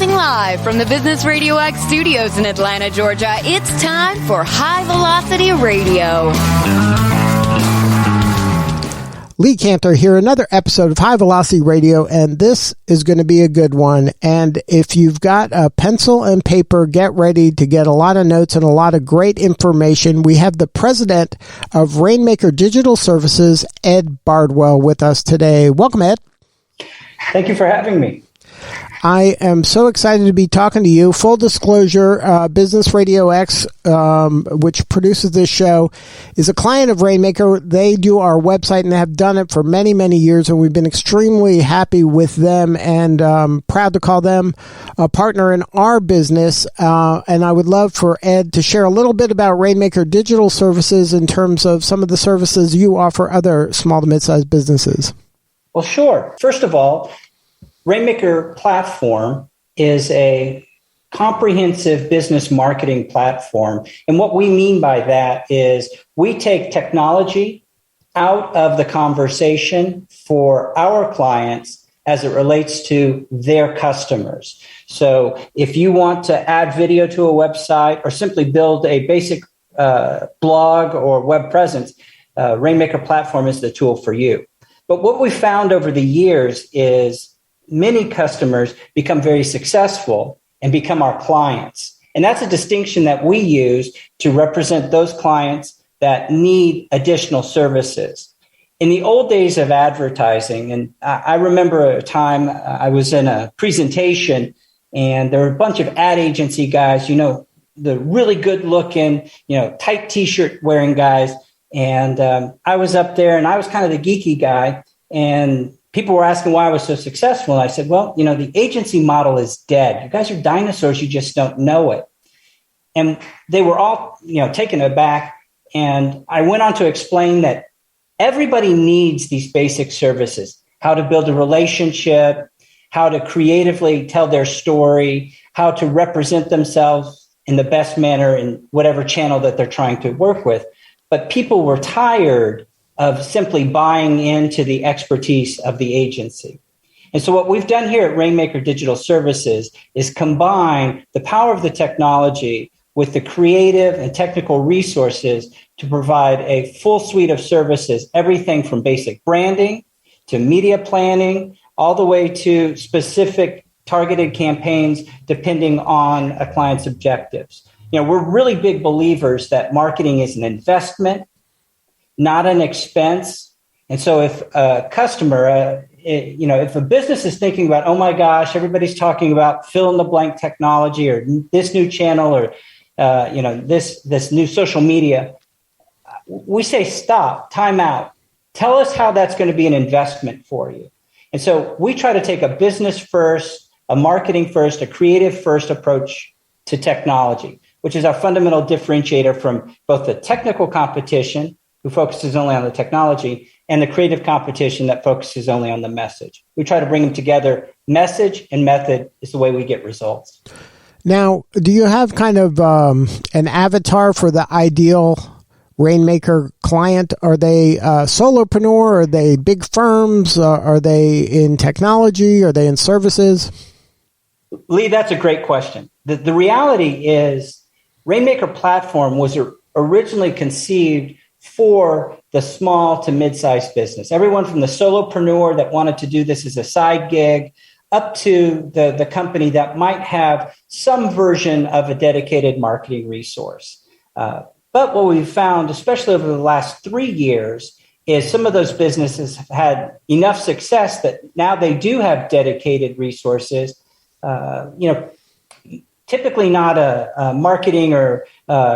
Broadcasting live from the Business RadioX studios in Atlanta, Georgia, it's time for High Velocity Radio. Lee Cantor here, another episode of High Velocity Radio, and this is going to be a good one. And if you've got a pencil and paper, get ready to get a lot of notes and a lot of great information. We have the president of Rainmaker Digital Services, Ed Bardwell, with us today. Welcome, Ed. Thank you for having me. I am so excited to be talking to you. Full disclosure, Business RadioX, which produces this show, is a client of Rainmaker. They do our website, and they have done it for many, many years, and we've been extremely happy with them and proud to call them a partner in our business. And I would love for Ed to share a little bit about Rainmaker Digital Services in terms of some of the services you offer other small to mid-sized businesses. Well, sure. First of all, Rainmaker Platform is a comprehensive business marketing platform. And what we mean by that is we take technology out of the conversation for our clients as it relates to their customers. So if you want to add video to a website or simply build a basic blog or web presence, Rainmaker Platform is the tool for you. But what we found over the years is many customers become very successful and become our clients. And that's a distinction that we use to represent those clients that need additional services. In the old days of advertising, and I remember a time I was in a presentation and there were a bunch of ad agency guys, the really good looking, tight t-shirt wearing guys. And I was up there and I was kind of the geeky guy, and people were asking why I was so successful. And I said, well, the agency model is dead. You guys are dinosaurs. You just don't know it. And they were all, taken aback. And I went on to explain that everybody needs these basic services: how to build a relationship, how to creatively tell their story, how to represent themselves in the best manner in whatever channel that they're trying to work with. But people were tired of simply buying into the expertise of the agency. And so what we've done here at Rainmaker Digital Services is combine the power of the technology with the creative and technical resources to provide a full suite of services, everything from basic branding to media planning, all the way to specific targeted campaigns depending on a client's objectives. We're really big believers that marketing is an investment, not an expense. And so if a customer, if a business is thinking about, oh my gosh, everybody's talking about fill in the blank technology or this new channel or, this new social media, we say, stop, time out. Tell us how that's going to be an investment for you. And so we try to take a business first, a marketing first, a creative first approach to technology, which is our fundamental differentiator from both the technical competition, who focuses only on the technology, and the creative competition that focuses only on the message. We try to bring them together. Message and method is the way we get results. Now, do you have kind of an avatar for the ideal Rainmaker client? Are they solopreneur? Are they big firms? Are they in technology? Are they in services? Lee, that's a great question. The reality is Rainmaker Platform was originally conceived for the small to mid-sized business. Everyone from the solopreneur that wanted to do this as a side gig up to the company that might have some version of a dedicated marketing resource. But what we've found, especially over the last 3 years, is some of those businesses have had enough success that now they do have dedicated resources. Typically not a marketing or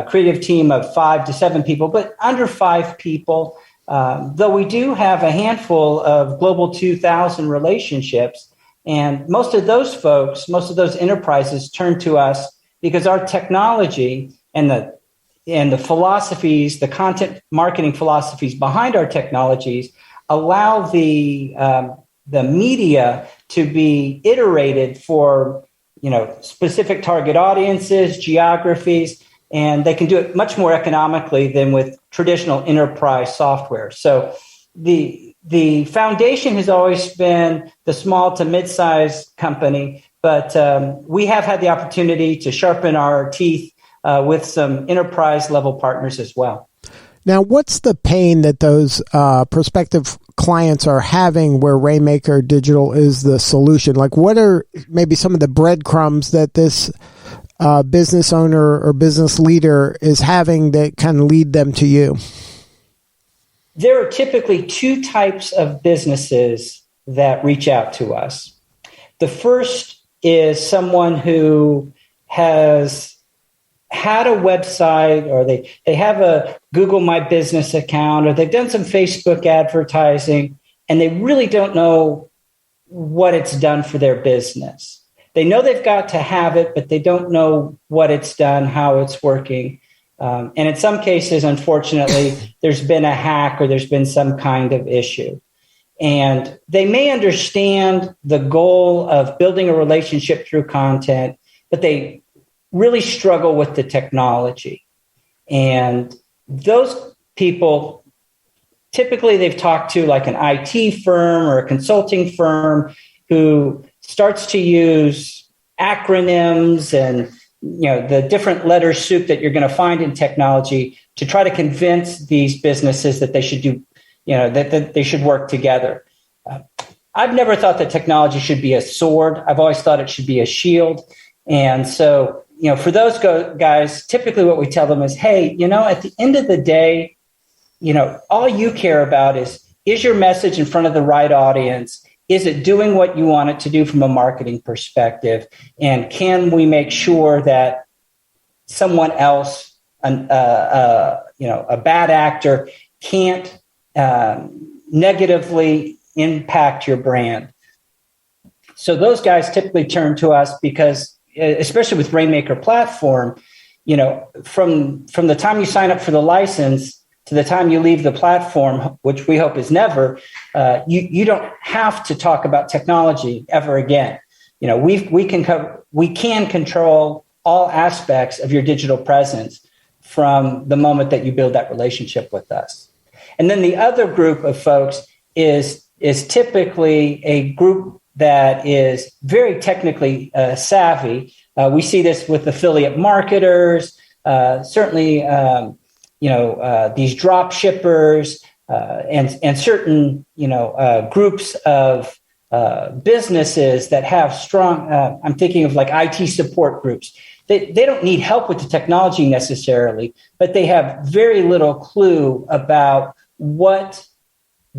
creative team of 5 to 7 people, but under 5 people. Though we do have a handful of Global 2000 relationships. And most of those folks, most of those enterprises turn to us because our technology and the philosophies, the content marketing philosophies behind our technologies allow the media to be iterated for specific target audiences, geographies, and they can do it much more economically than with traditional enterprise software. So the foundation has always been the small to mid-sized company, But we have had the opportunity to sharpen our teeth with some enterprise level partners as well. Now, what's the pain that those prospective clients are having where Rainmaker Digital is the solution? Like, what are maybe some of the breadcrumbs that this business owner or business leader is having that kind of lead them to you? There are typically two types of businesses that reach out to us. The first is someone who has had a website, or they have a Google My Business account, or they've done some Facebook advertising, and they really don't know what it's done for their business. They know they've got to have it, but they don't know what it's done, how it's working. And in some cases, unfortunately, there's been a hack or there's been some kind of issue. And they may understand the goal of building a relationship through content, but they really struggle with the technology. And those people, typically they've talked to like an IT firm or a consulting firm who starts to use acronyms and the different letter soup that you're going to find in technology to try to convince these businesses that they should do, that they should work together. I've never thought that technology should be a sword. I've always thought it should be a shield. And so, for those guys, typically what we tell them is, hey, at the end of the day, all you care about is your message in front of the right audience? Is it doing what you want it to do from a marketing perspective? And can we make sure that someone else, a bad actor, can't negatively impact your brand? So those guys typically turn to us because, especially with Rainmaker Platform, from the time you sign up for the license to the time you leave the platform, which we hope is never, you don't have to talk about technology ever again. We can control all aspects of your digital presence from the moment that you build that relationship with us. And then the other group of folks is typically a group that is very technically savvy. We see this with affiliate marketers, certainly, these drop shippers, and certain, groups of businesses that have strong, I'm thinking of like IT support groups. They don't need help with the technology necessarily, but they have very little clue about what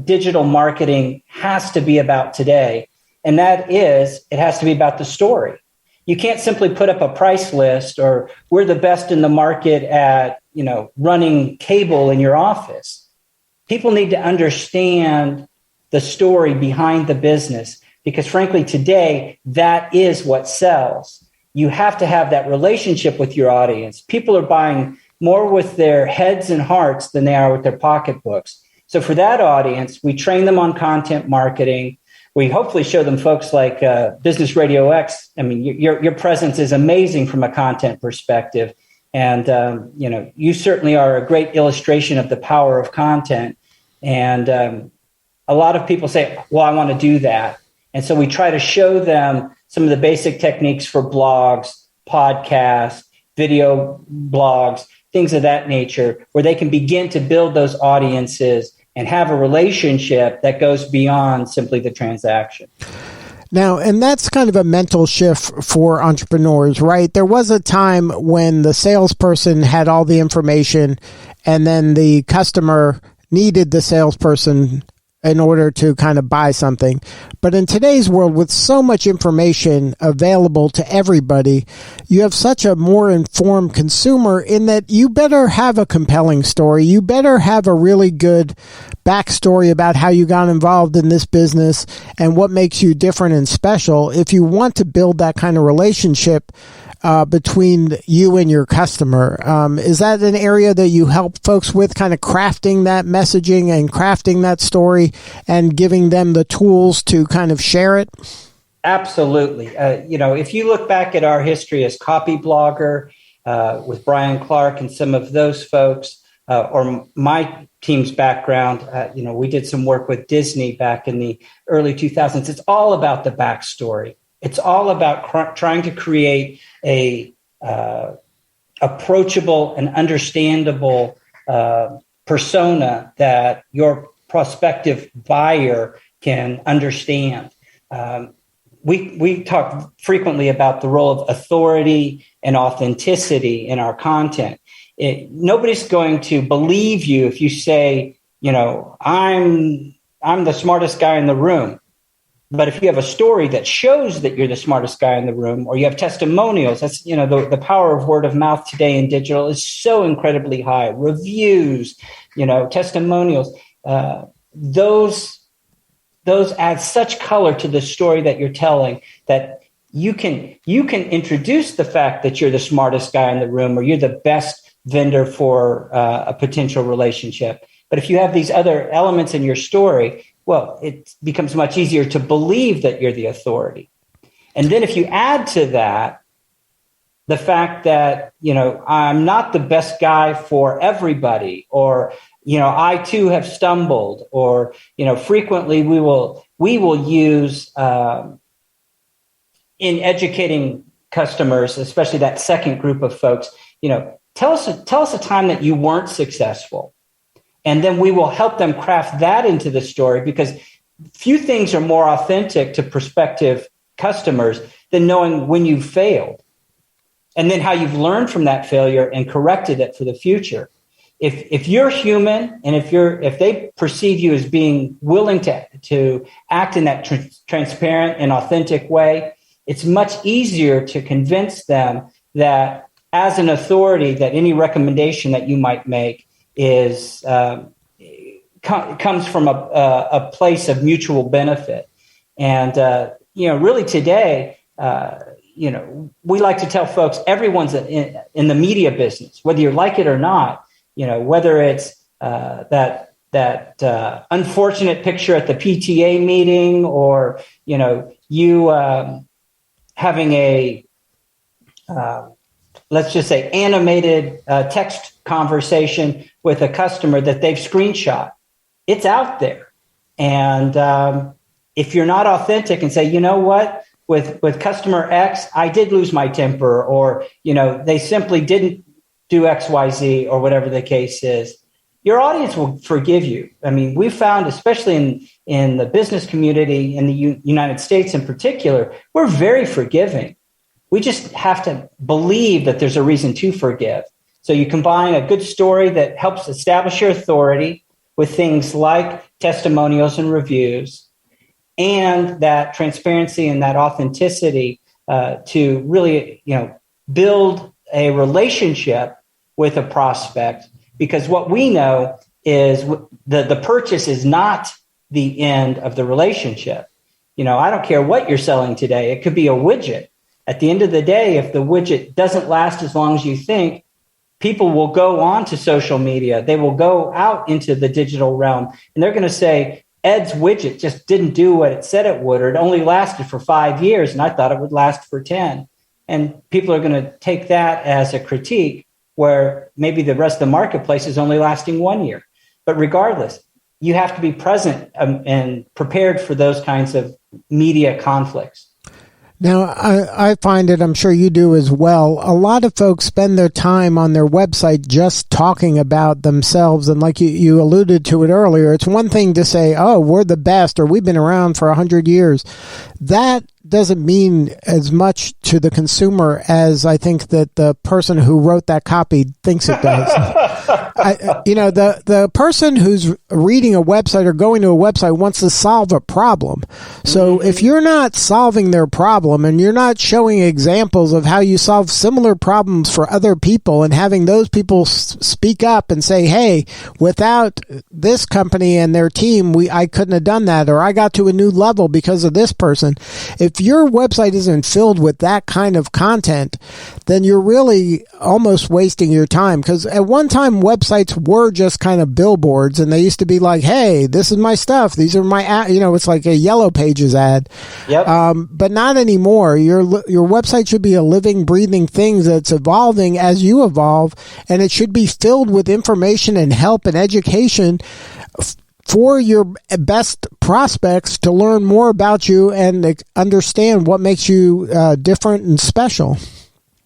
digital marketing has to be about today. And that is, it has to be about the story. You can't simply put up a price list or we're the best in the market at, running cable in your office. People need to understand the story behind the business because frankly, today, that is what sells. You have to have that relationship with your audience. People are buying more with their heads and hearts than they are with their pocketbooks. So for that audience, we train them on content marketing. We hopefully show them folks like Business RadioX. I mean, your presence is amazing from a content perspective. And, you certainly are a great illustration of the power of content. And a lot of people say, well, I want to do that. And so we try to show them some of the basic techniques for blogs, podcasts, video blogs, things of that nature, where they can begin to build those audiences and have a relationship that goes beyond simply the transaction. Now, and that's kind of a mental shift for entrepreneurs, right? There was a time when the salesperson had all the information and then the customer needed the salesperson in order to kind of buy something. But in today's world, with so much information available to everybody, you have such a more informed consumer in that you better have a compelling story. You better have a really good backstory about how you got involved in this business and what makes you different and special if you want to build that kind of relationship between you and your customer. Is that an area that you help folks with, kind of crafting that messaging and crafting that story and giving them the tools to kind of share it? Absolutely. If you look back at our history as Copy Blogger with Brian Clark and some of those folks, or my team's background, we did some work with Disney back in the early 2000s. It's all about the backstory. It's all about trying to create a approachable and understandable persona that your prospective buyer can understand. We talk frequently about the role of authority and authenticity in our content. Nobody's going to believe you if you say, I'm the smartest guy in the room. But if you have a story that shows that you're the smartest guy in the room, or you have testimonials, that's, the power of word of mouth today in digital is so incredibly high. Reviews, testimonials, those add such color to the story that you're telling that you can introduce the fact that you're the smartest guy in the room, or you're the best vendor for a potential relationship. But if you have these other elements in your story, well, it becomes much easier to believe that you're the authority. And then if you add to that the fact that, I'm not the best guy for everybody, or, I too have stumbled, or, frequently we will use in educating customers, especially that second group of folks, tell us a time that you weren't successful. And then we will help them craft that into the story, because few things are more authentic to prospective customers than knowing when you failed and then how you've learned from that failure and corrected it for the future. If you're human, and if they perceive you as being willing to act in that transparent and authentic way, it's much easier to convince them that as an authority, that any recommendation that you might make is comes from a place of mutual benefit. And really today, we like to tell folks everyone's in the media business, whether you like it or not. Whether it's that unfortunate picture at the PTA meeting, or you having a let's just say animated text conversation with a customer that they've screenshot. It's out there. And if you're not authentic and say, you know what, with customer X, I did lose my temper, or, they simply didn't do X, Y, Z, or whatever the case is, your audience will forgive you. I mean, we found, especially in the business community in the United States in particular, we're very forgiving. We just have to believe that there's a reason to forgive. So you combine a good story that helps establish your authority with things like testimonials and reviews, and that transparency and that authenticity to really, build a relationship with a prospect. Because what we know is the purchase is not the end of the relationship. I don't care what you're selling today. It could be a widget. At the end of the day, if the widget doesn't last as long as you think, people will go on to social media. They will go out into the digital realm, and they're going to say, Ed's widget just didn't do what it said it would, or it only lasted for 5 years, and I thought it would last for 10. And people are going to take that as a critique, where maybe the rest of the marketplace is only lasting 1 year. But regardless, you have to be present and prepared for those kinds of media conflicts. Now, I find it, I'm sure you do as well, a lot of folks spend their time on their website just talking about themselves. And like you alluded to it earlier, it's one thing to say, oh, we're the best, or we've been around for 100 years. That doesn't mean as much to the consumer as I think that the person who wrote that copy thinks it does. The person who's reading a website or going to a website wants to solve a problem. So if you're not solving their problem and you're not showing examples of how you solve similar problems for other people and having those people speak up and say, hey, without this company and their team, I couldn't have done that, or I got to a new level because of this person. If your website isn't filled with that kind of content, then you're really almost wasting your time. Because at one time, websites were just kind of billboards, and they used to be like, hey, this is my stuff. These are my, it's like a Yellow Pages ad. Yep. But not anymore. Your website should be a living, breathing thing that's evolving as you evolve, and it should be filled with information and help and education for your best prospects to learn more about you and understand what makes you different and special.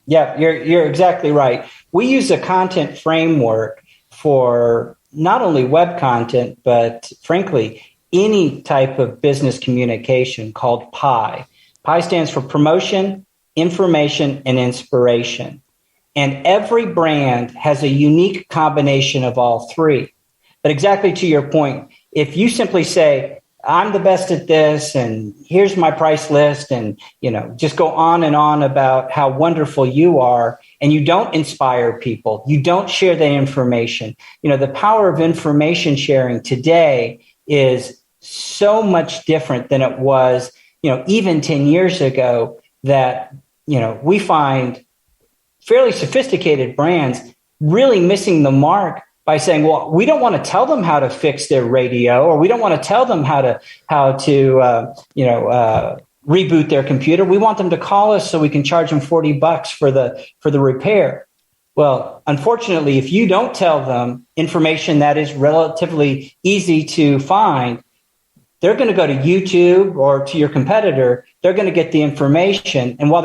Yeah, you're exactly right. We use a content framework for not only web content, but frankly, any type of business communication called PI. PI stands for promotion, information, and inspiration. And every brand has a unique combination of all three. But exactly to your point, if you simply say, I'm the best at this, and here's my price list, and just go on and on about how wonderful you are, and you don't inspire people, you don't share the information. The power of information sharing today is so much different than it was, even 10 years ago, that, we find fairly sophisticated brands really missing the mark by saying, well, we don't want to tell them how to fix their radio, or we don't want to tell them how to reboot their computer. We want them to call us so we can charge them $40 for the repair. Well, unfortunately, if you don't tell them information that is relatively easy to find, they're going to go to YouTube or to your competitor. They're going to get the information, and while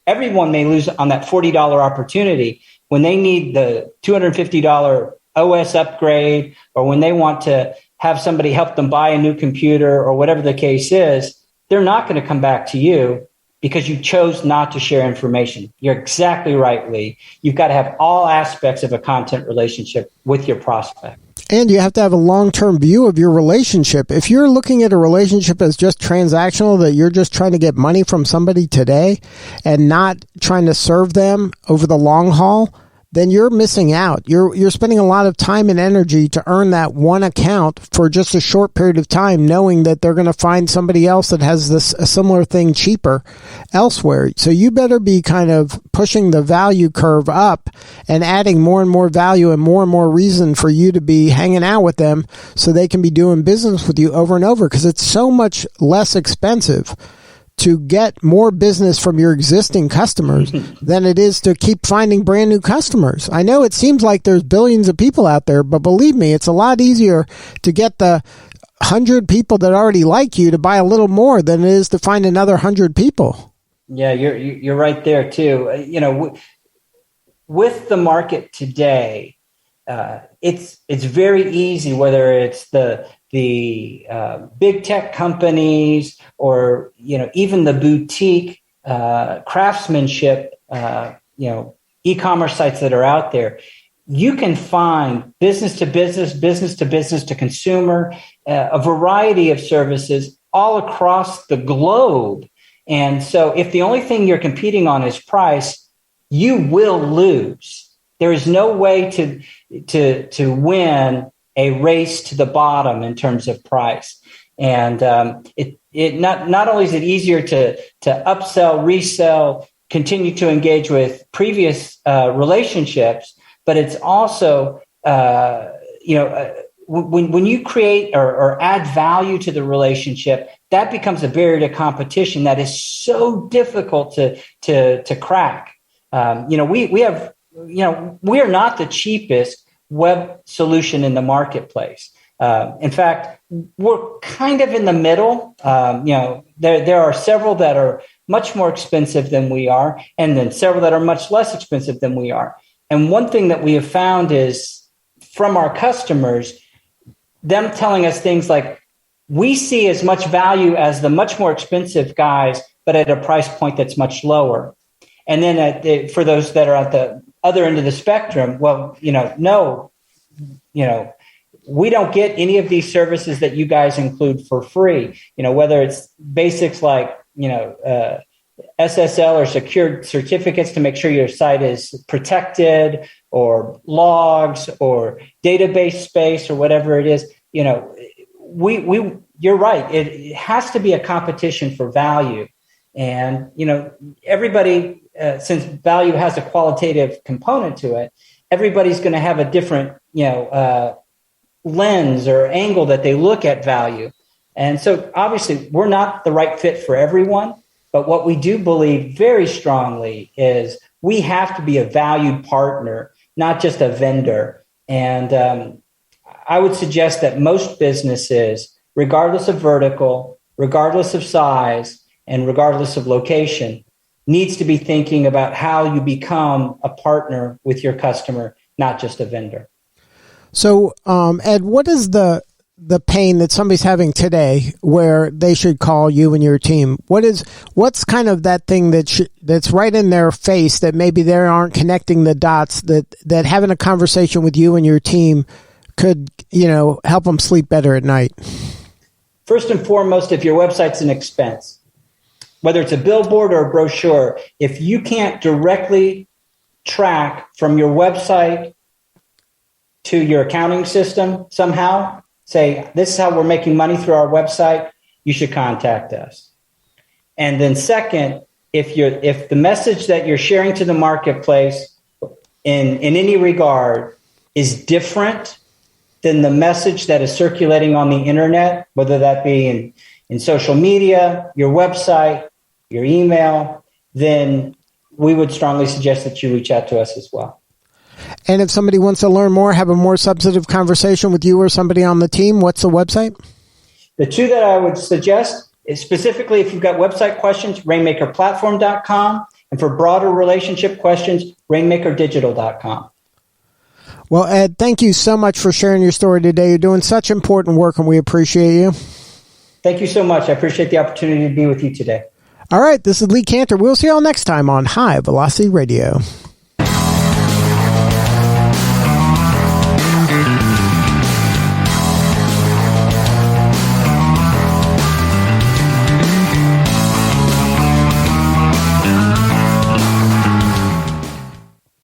everyone may lose on that $40 opportunity, when they need the $250 OS upgrade, or when they want to have somebody help them buy a new computer, or whatever the case is, they're not going to come back to you because you chose not to share information. You're exactly right, Lee. You've got to have all aspects of a content relationship with your prospect. And you have to have a long-term view of your relationship. If you're looking at a relationship as just transactional, that you're just trying to get money from somebody today and not trying to serve them over the long haul, then you're missing out. You're spending a lot of time and energy to earn that one account for just a short period of time, knowing that they're going to find somebody else that has a similar thing cheaper elsewhere. So you better be kind of pushing the value curve up and adding more and more value and more reason for you to be hanging out with them so they can be doing business with you over and over, because it's so much less expensive to get more business from your existing customers than it is to keep finding brand new customers. I know it seems like there's billions of people out there, but believe me, it's a lot easier to get the 100 people that already like you to buy a little more than it is to find another 100 people. Yeah, you're right there too. With the market today, it's very easy, whether it's the big tech companies or even the boutique craftsmanship e-commerce sites that are out there. You can find business to business to consumer, a variety of services all across the globe. And so if the only thing you're competing on is price, you will lose. There is no way to win a race to the bottom in terms of price. And it not only is it easier to upsell, resell, continue to engage with previous relationships, but it's also when you create or add value to the relationship, that becomes a barrier to competition that is so difficult to crack. We are not the cheapest web solution in the marketplace. In fact, we're kind of in the middle. There are several that are much more expensive than we are, and then several that are much less expensive than we are. And one thing that we have found is from our customers, them telling us things like, we see as much value as the much more expensive guys, but at a price point that's much lower. And then for those that are at the other end of the spectrum, well, no, we don't get any of these services that you guys include for free. Whether it's basics like, SSL or secured certificates to make sure your site is protected, or logs or database space or whatever it is. You're right. It has to be a competition for value. And, everybody, since value has a qualitative component to it, everybody's going to have a different, lens or angle that they look at value. And so obviously we're not the right fit for everyone, but what we do believe very strongly is we have to be a valued partner, not just a vendor. And I would suggest that most businesses regardless of vertical, regardless of size, and regardless of location, needs to be thinking about how you become a partner with your customer, not just a vendor. So, Ed, what is the pain that somebody's having today where they should call you and your team? What's kind of that thing that's right in their face that maybe they aren't connecting the dots, that having a conversation with you and your team could, help them sleep better at night? First and foremost, if your website's an expense, whether it's a billboard or a brochure, if you can't directly track from your website to your accounting system somehow, say, this is how we're making money through our website, you should contact us. And then second, if the message that you're sharing to the marketplace in any regard is different than the message that is circulating on the internet, whether that be in social media, your website, your email, then we would strongly suggest that you reach out to us as well. And if somebody wants to learn more, have a more substantive conversation with you or somebody on the team, what's the website? The two that I would suggest is, specifically if you've got website questions, rainmakerplatform.com, and for broader relationship questions, rainmakerdigital.com. Well, Ed, thank you so much for sharing your story today. You're doing such important work, and we appreciate you. Thank you so much. I appreciate the opportunity to be with you today. All right, this is Lee Cantor. We'll see you all next time on High Velocity Radio.